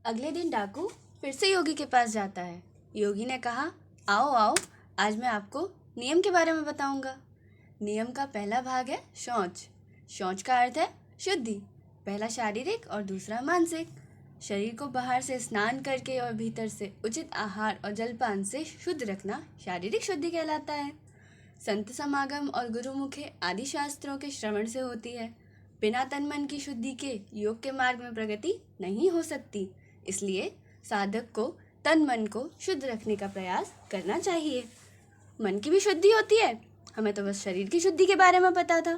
अगले दिन डाकू फिर से योगी के पास जाता है। योगी ने कहा, आओ आओ, आज मैं आपको नियम के बारे में बताऊंगा। नियम का पहला भाग है शौच। शौच का अर्थ है शुद्धि, पहला शारीरिक और दूसरा मानसिक। शरीर को बाहर से स्नान करके और भीतर से उचित आहार और जलपान से शुद्ध रखना शारीरिक शुद्धि कहलाता है। संत समागम और गुरुमुखे आदि शास्त्रों के श्रवण से होती है। बिना तन मन की शुद्धि के योग के मार्ग में प्रगति नहीं हो सकती। इसलिए साधक को तन मन को शुद्ध रखने का प्रयास करना चाहिए। मन की भी शुद्धि होती है, हमें तो बस शरीर की शुद्धि के बारे में पता था।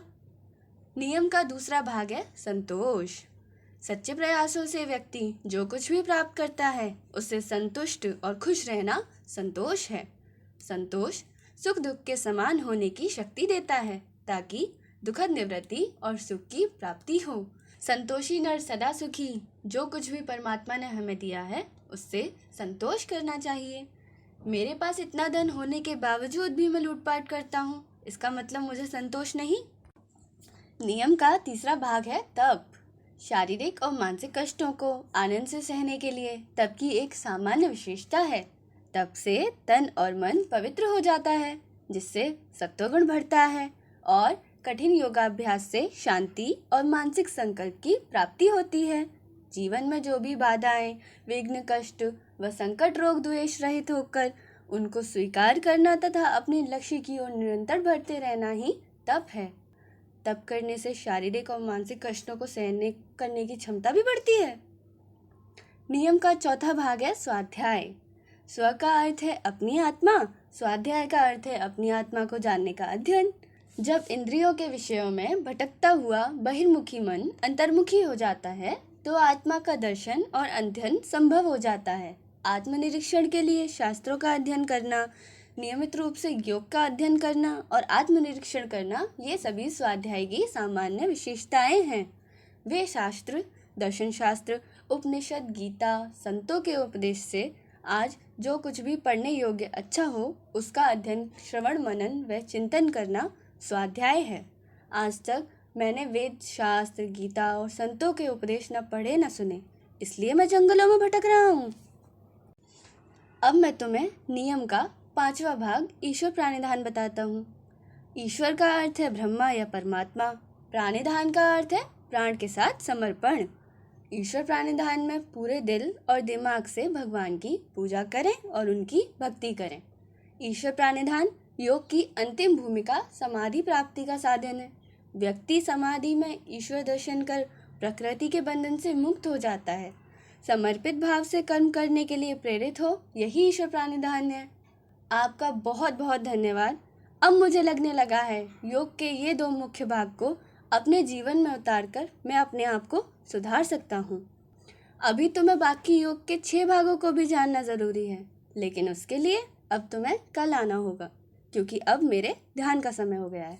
नियम का दूसरा भाग है संतोष। सच्चे प्रयासों से व्यक्ति जो कुछ भी प्राप्त करता है उससे संतुष्ट और खुश रहना संतोष है। संतोष सुख दुख के समान होने की शक्ति देता है ताकि दुखद निवृत्ति और सुख की प्राप्ति हो। संतोषी नर सदा सुखी। जो कुछ भी परमात्मा ने हमें दिया है उससे संतोष करना चाहिए। मेरे पास इतना धन होने के बावजूद भी मैं लूटपाट करता हूँ, इसका मतलब मुझे संतोष नहीं। नियम का तीसरा भाग है तप। शारीरिक और मानसिक कष्टों को आनंद से सहने के लिए तप की एक सामान्य विशेषता है। तप से तन और मन पवित्र हो जाता है, जिससे सत्वगुण बढ़ता है और कठिन योगाभ्यास से शांति और मानसिक संकल्प की प्राप्ति होती है। जीवन में जो भी बाधाएं, विघ्न, कष्ट व संकट रोग द्वेष रहित होकर उनको स्वीकार करना तथा अपने लक्ष्य की ओर निरंतर बढ़ते रहना ही तप है। तप करने से शारीरिक और मानसिक कष्टों को सहने करने की क्षमता भी बढ़ती है। नियम का चौथा भाग है स्वाध्याय। स्व का अर्थ है अपनी आत्मा, स्वाध्याय का अर्थ है अपनी आत्मा को जानने का अध्ययन। जब इंद्रियों के विषयों में भटकता हुआ बहिर्मुखी मन अंतर्मुखी हो जाता है तो आत्मा का दर्शन और अध्ययन संभव हो जाता है। आत्मनिरीक्षण के लिए शास्त्रों का अध्ययन करना, नियमित रूप से योग का अध्ययन करना और आत्मनिरीक्षण करना, ये सभी स्वाध्याय की सामान्य विशेषताएं हैं। वे शास्त्र, दर्शन शास्त्र, उपनिषद, गीता, संतों के उपदेश से आज जो कुछ भी पढ़ने योग्य अच्छा हो उसका अध्ययन, श्रवण, मनन व चिंतन करना स्वाध्याय है। आज तक मैंने वेद, शास्त्र, गीता और संतों के उपदेश न पढ़े न सुने, इसलिए मैं जंगलों में भटक रहा हूँ। अब मैं तुम्हें नियम का पांचवा भाग ईश्वर प्राणिधान बताता हूँ। ईश्वर का अर्थ है ब्रह्मा या परमात्मा। प्राणिधान का अर्थ है प्राण के साथ समर्पण। ईश्वर प्राणिधान में पूरे दिल और दिमाग से भगवान की पूजा करें और उनकी भक्ति करें। ईश्वर प्राणिधान योग की अंतिम भूमिका समाधि प्राप्ति का साधन है। व्यक्ति समाधि में ईश्वर दर्शन कर प्रकृति के बंधन से मुक्त हो जाता है। समर्पित भाव से कर्म करने के लिए प्रेरित हो, यही ईश्वर प्राणिधान है। आपका बहुत बहुत धन्यवाद। अब मुझे लगने लगा है योग के ये दो मुख्य भाग को अपने जीवन में उतारकर मैं अपने आप को सुधार सकता हूँ। अभी तुम्हें बाकी योग के 6 भागों को भी जानना ज़रूरी है, लेकिन उसके लिए अब तुम्हें कल आना होगा, क्योंकि अब मेरे ध्यान का समय हो गया है।